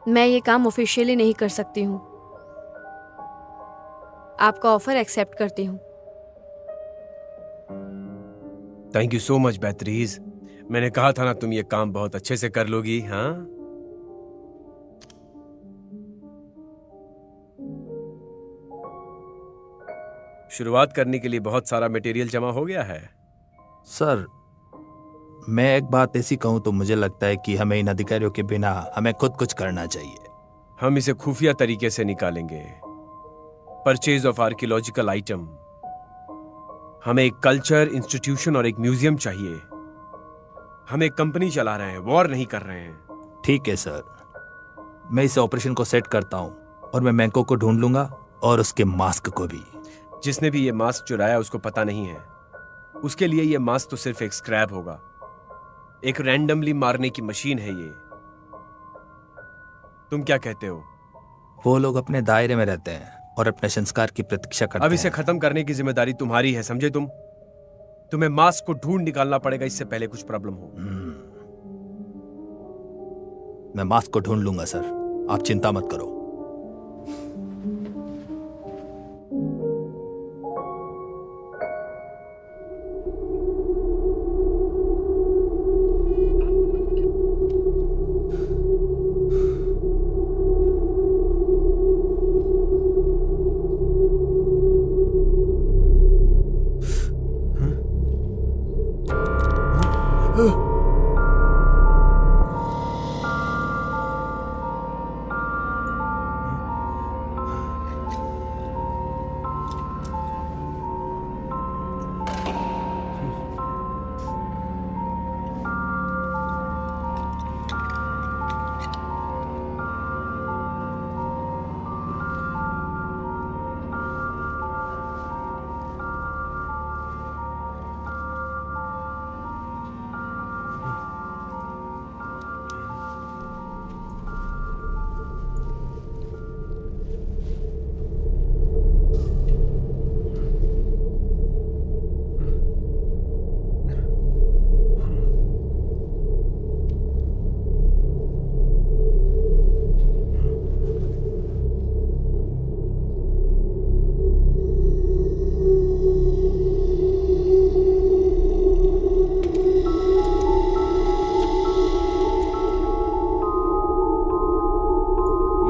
मैं ये काम ऑफिशियली नहीं कर सकती हूँ। आपका ऑफर एक्सेप्ट करती हूँ। Thank you so much Beatriz. मैंने कहा था ना, तुम ये काम बहुत अच्छे से कर लोगी। हाँ, शुरुआत करने के लिए बहुत सारा मटेरियल जमा हो गया है। सर, मैं एक बात ऐसी कहूं तो मुझे लगता है कि हमें इन अधिकारियों के बिना हमें खुद कुछ करना चाहिए। हम इसे खुफिया तरीके से निकालेंगे। Purchase of archaeological item. हमें एक कल्चर इंस्टीट्यूशन और एक म्यूजियम चाहिए। हम एक कंपनी चला रहे हैं, वॉर नहीं कर रहे हैं। ठीक है सर, मैं इस ऑपरेशन को सेट करता हूं और मैं मैंको को ढूंढ लूंगा और उसके मास्क को भी। जिसने भी ये मास्क चुराया उसको पता नहीं है। उसके लिए ये मास्क तो सिर्फ एक स्क्रैप होगा, एक रैंडमली मारने की मशीन है ये। तुम क्या कहते हो? वो लोग अपने दायरे में रहते हैं और अपने संस्कार की प्रतीक्षा करते हैं। अब इसे खत्म करने की जिम्मेदारी तुम्हारी है, समझे तुम? तुम्हें मास्क को ढूंढ निकालना पड़ेगा, इससे पहले कुछ प्रॉब्लम हो। मैं मास्क को ढूंढ लूंगा सर, आप चिंता मत करो।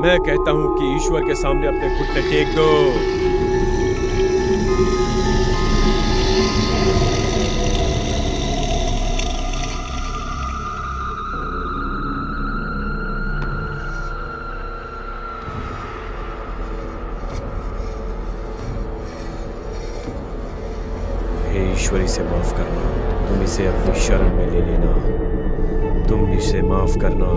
मैं कहता हूं कि ईश्वर के सामने अपने घुटने टेक दो। हे ईश्वर, इसे माफ करना, तुम इसे अपनी शरण में ले लेना, तुम इसे माफ करना।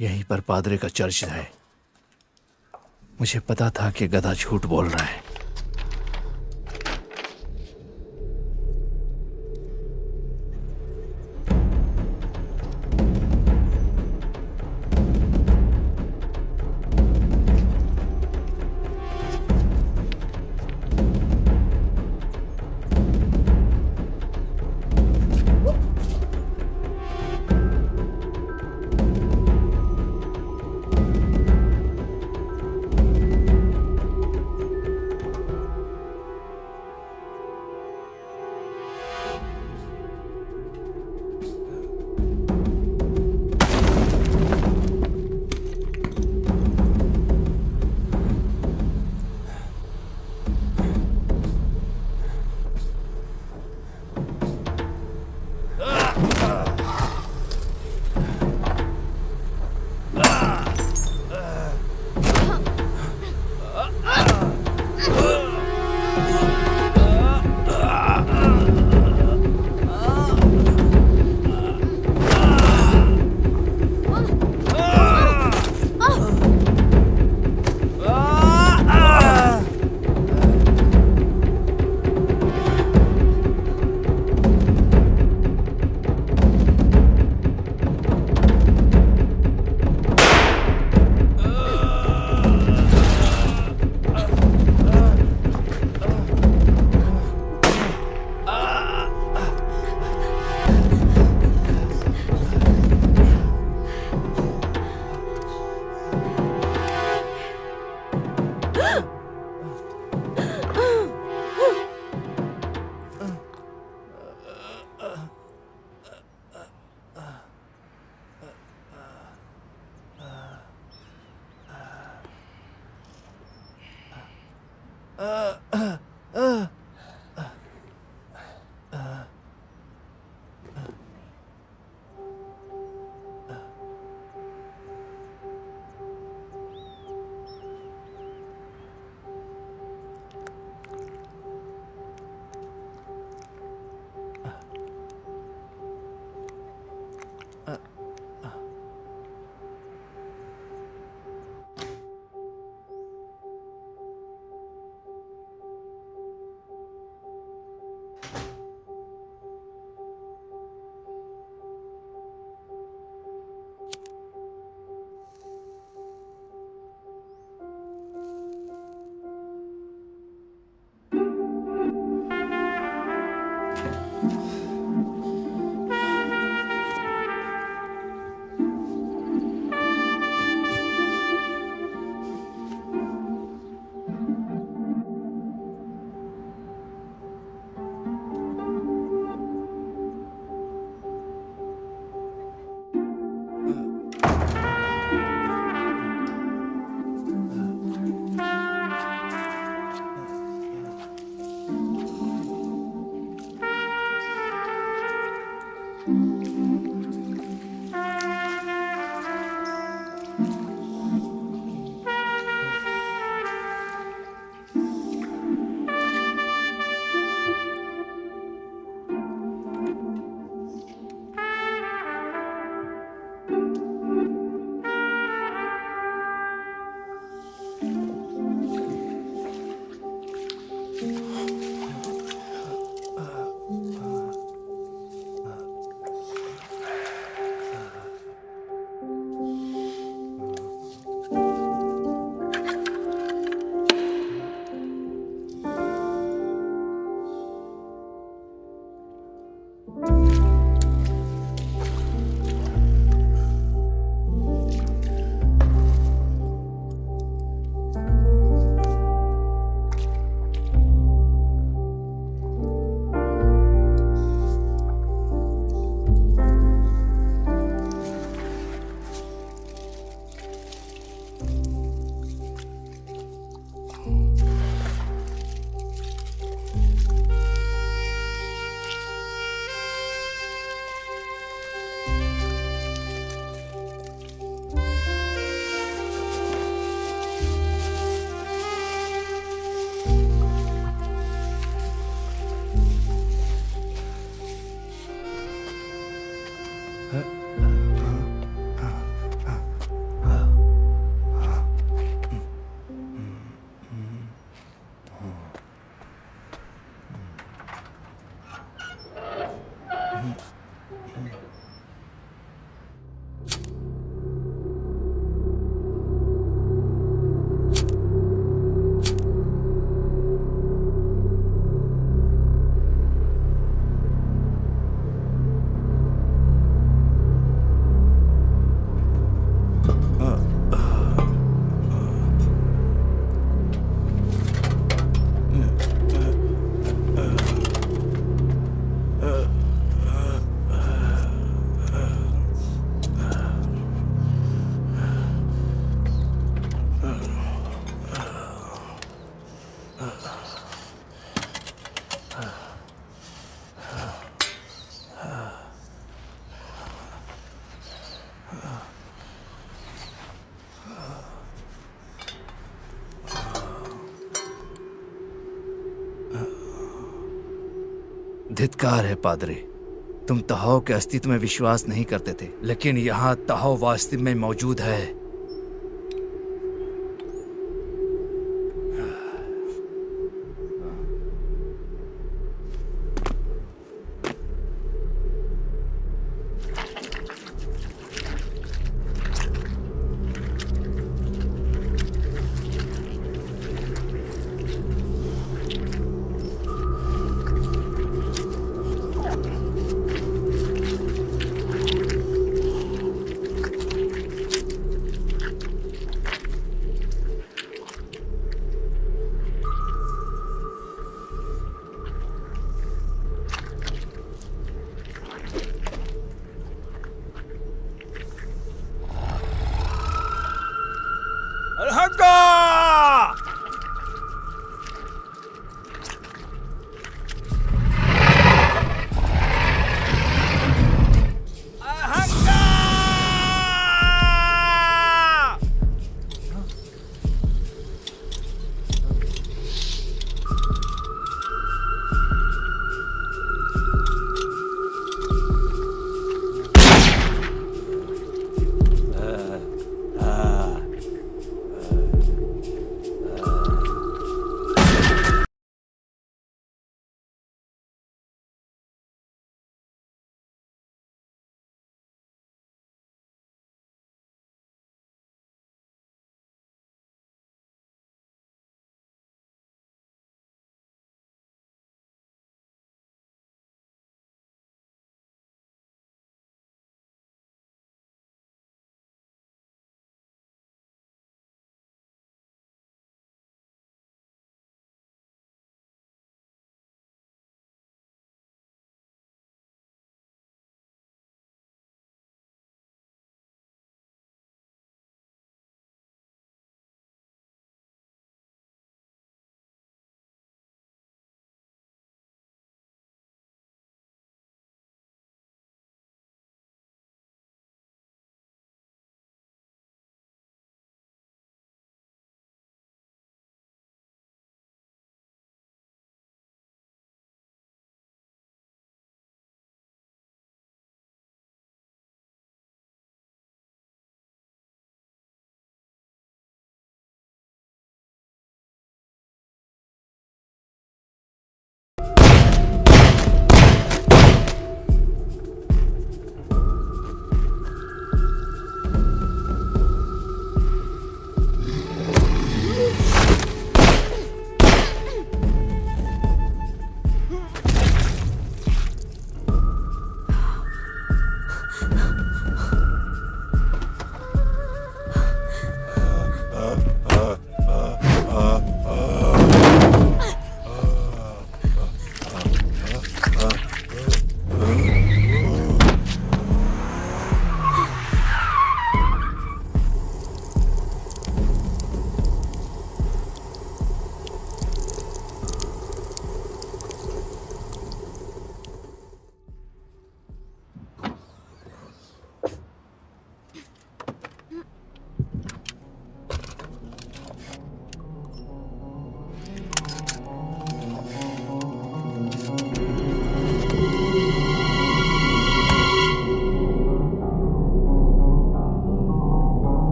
यहीं पर पादरे का चर्च है। मुझे पता था कि गधा झूठ बोल रहा है। धिक्कार है पादरी, तुम तहाओ के अस्तित्व में विश्वास नहीं करते थे, लेकिन यहाँ तहाओ वास्तव में मौजूद है।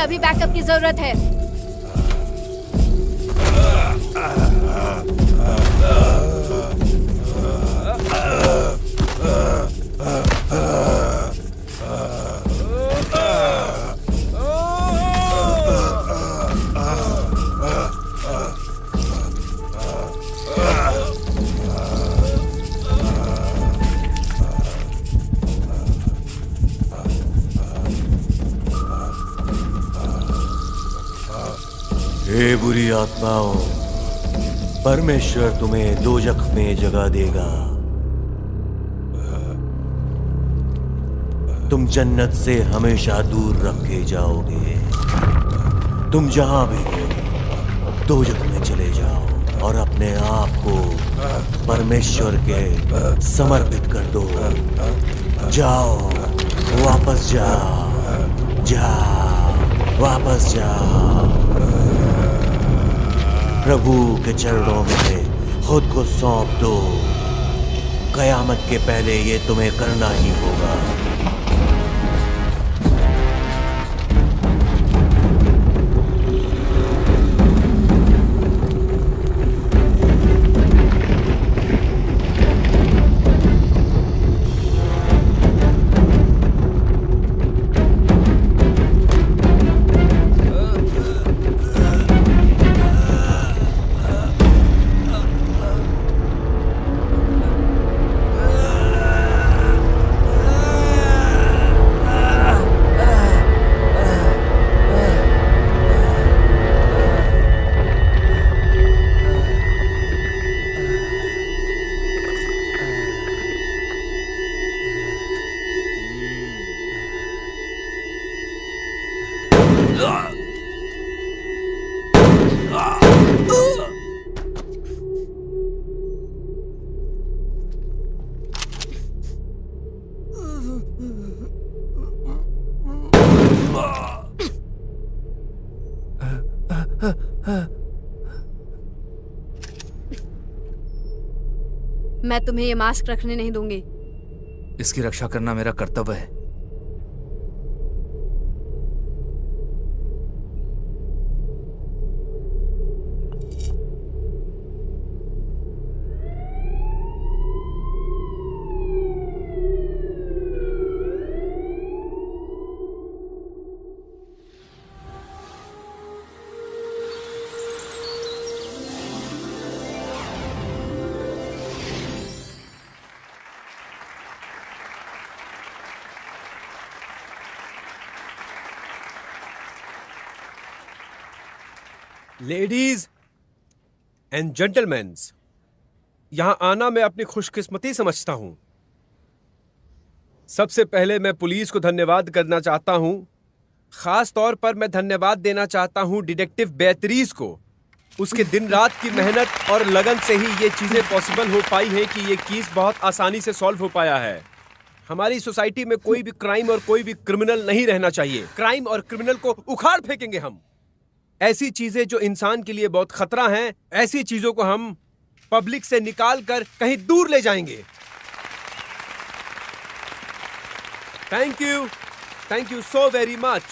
अभी बैकअप की जरूरत है। हे बुरी आत्माओं, परमेश्वर तुम्हें दोजख में जगह देगा। तुम जन्नत से हमेशा दूर रखे जाओगे। तुम जहां भी हो दोजख में चले जाओ और अपने आप को परमेश्वर के समर्पित कर दो। जाओ, वापस जाओ, जाओ, वापस जाओ। प्रभु के चरणों में खुद को सौंप दो। कयामत के पहले ये तुम्हें करना ही होगा। मैं तुम्हें ये मास्क रखने नहीं दूंगी। इसकी रक्षा करना मेरा कर्तव्य है। लेडीज एंड जेंटलमैन, यहां आना मैं अपनी खुशकिस्मती समझता हूं। सबसे पहले मैं पुलिस को धन्यवाद करना चाहता हूं। खास तौर पर मैं धन्यवाद देना चाहता हूं डिटेक्टिव बेतरीज को। उसके दिन रात की मेहनत और लगन से ही ये चीजें पॉसिबल हो पाई है कि ये केस बहुत आसानी से सॉल्व हो पाया है। हमारी सोसाइटी में कोई भी क्राइम और कोई भी क्रिमिनल नहीं रहना चाहिए। क्राइम और क्रिमिनल को उखाड़ फेंकेंगे हम। ऐसी चीजें जो इंसान के लिए बहुत खतरा हैं, ऐसी चीजों को हम पब्लिक से निकाल कर कहीं दूर ले जाएंगे। Thank you so very much.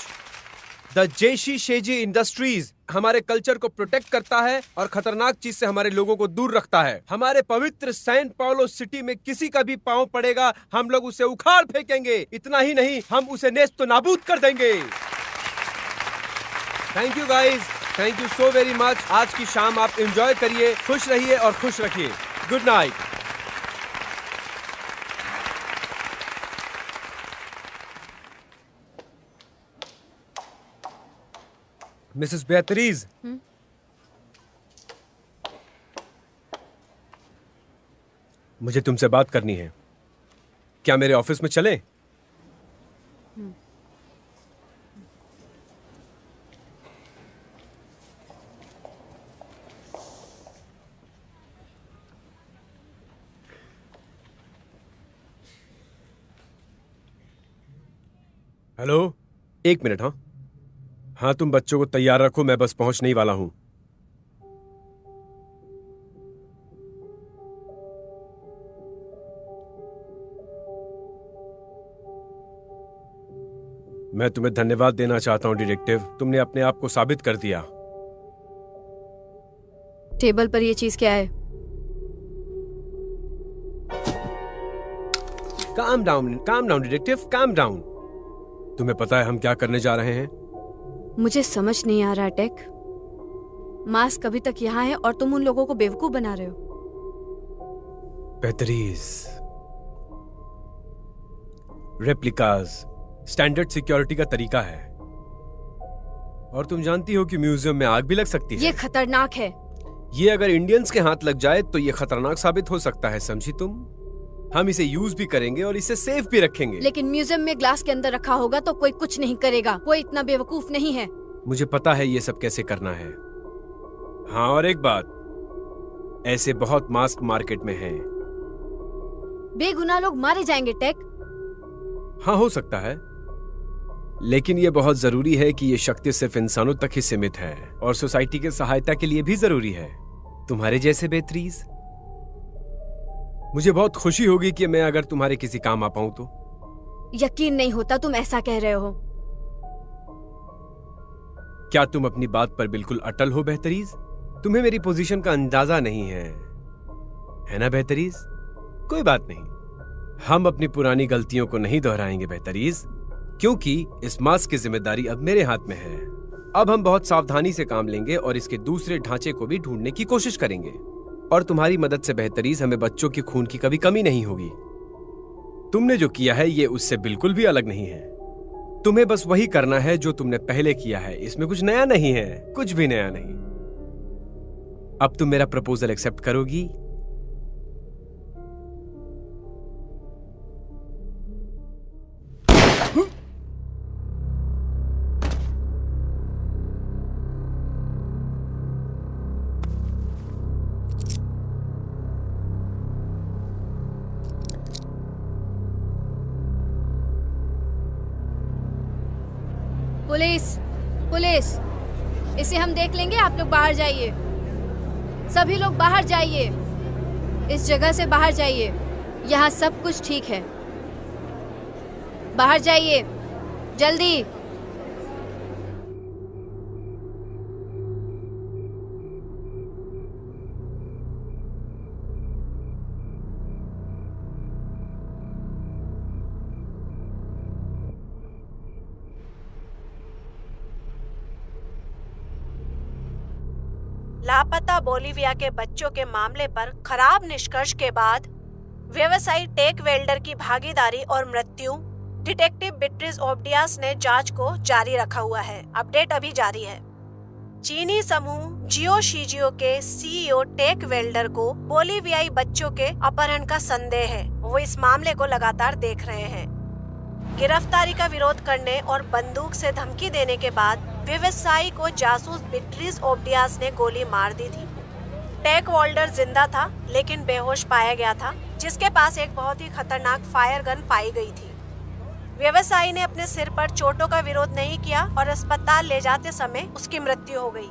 The जेशी शेजी इंडस्ट्रीज हमारे कल्चर को प्रोटेक्ट करता है और खतरनाक चीज से हमारे लोगों को दूर रखता है। हमारे पवित्र सैन पाउलो सिटी में किसी का भी पांव पड़ेगा, हम लोग उसे उखाड़ फेंकेंगे। इतना ही नहीं, हम उसे नेस्त नाबूद कर देंगे। Thank you guys, thank you so very much. आज की शाम आप एंजॉय करिए, खुश रहिए और खुश रखिए। Good night. मिसेस बेतरीज, मुझे तुमसे बात करनी है। क्या मेरे ऑफिस में चलें? हेलो, एक मिनट। हाँ, तुम बच्चों को तैयार रखो, मैं बस पहुंचने ही वाला हूं। मैं तुम्हें धन्यवाद देना चाहता हूँ डिटेक्टिव। तुमने अपने आप को साबित कर दिया। टेबल पर ये चीज क्या है? Calm down detective, calm down. तुम्हें पता है हम क्या करने जा रहे हैं? मुझे समझ नहीं आ रहा टेक। मास्क अभी तक यहाँ है और तुम उन लोगों को बेवकूफ बना रहे हो। बेहतरीन रेप्लिकाज स्टैंडर्ड सिक्योरिटी का तरीका है, और तुम जानती हो कि म्यूजियम में आग भी लग सकती है। ये खतरनाक है। ये अगर इंडियंस के हाथ लग जाए तो ये खतरनाक साबित हो सकता है, समझी तुम? हम इसे यूज भी करेंगे और इसे सेफ भी रखेंगे। लेकिन म्यूजियम में ग्लास के अंदर रखा होगा तो कोई कुछ नहीं करेगा। कोई इतना बेवकूफ नहीं है। मुझे पता है ये सब कैसे करना है। हाँ, और एक बात, ऐसे बहुत मास्क मार्केट में हैं। बेगुनाह लोग मारे जाएंगे टेक। हाँ, हो सकता है, लेकिन ये बहुत जरूरी है कि ये शक्ति सिर्फ इंसानों तक ही सीमित है और सोसाइटी की सहायता के लिए भी जरूरी है। तुम्हारे जैसे बेहतरीन। मुझे बहुत खुशी होगी कि मैं अगर तुम्हारे किसी काम आ पाऊं तो। यकीन नहीं होता तुम ऐसा कह रहे हो। क्या तुम अपनी बात पर बिल्कुल अटल हो बेहतरीन? तुम्हें मेरी पोजीशन का अंदाजा नहीं है ना बेहतरीन? कोई बात नहीं, हम अपनी पुरानी गलतियों को नहीं दोहराएंगे बेहतरीन, क्योंकि इस मास्क की जिम्मेदारी अब मेरे हाथ में है। अब हम बहुत सावधानी से काम लेंगे और इसके दूसरे ढांचे को भी ढूंढने की कोशिश करेंगे, और तुम्हारी मदद से बेहतरीन हमें बच्चों की खून की कभी कमी नहीं होगी। तुमने जो किया है ये उससे बिल्कुल भी अलग नहीं है। तुम्हें बस वही करना है जो तुमने पहले किया है। इसमें कुछ नया नहीं है, कुछ भी नया नहीं। अब तुम मेरा प्रपोजल एक्सेप्ट करोगी? पुलिस, पुलिस, इसे हम देख लेंगे। आप लोग बाहर जाइए। सभी लोग बाहर जाइए। इस जगह से बाहर जाइए। यहाँ सब कुछ ठीक है। बाहर जाइए, जल्दी। लापता बोलिविया के बच्चों के मामले पर खराब निष्कर्ष के बाद व्यवसायी टेक वेल्डर की भागीदारी और मृत्यु, डिटेक्टिव बीट्रिस ओब्डियास ने जांच को जारी रखा हुआ है। अपडेट अभी जारी है। चीनी समूह जियो शिजियो के सीईओ टेक वेल्डर को बोलिवियाई बच्चों के अपहरण का संदेह है। वो इस मामले को लगातार देख रहे हैं। गिरफ्तारी का विरोध करने और बंदूक से धमकी देने के बाद व्यवसायी को जासूस बीट्रिस ओब्डियास ने गोली मार दी थी। टेक वेल्डर जिंदा था लेकिन बेहोश पाया गया था, जिसके पास एक बहुत ही खतरनाक फायर गन पाई गई थी। व्यवसायी ने अपने सिर पर चोटों का विरोध नहीं किया और अस्पताल ले जाते समय उसकी मृत्यु हो गई।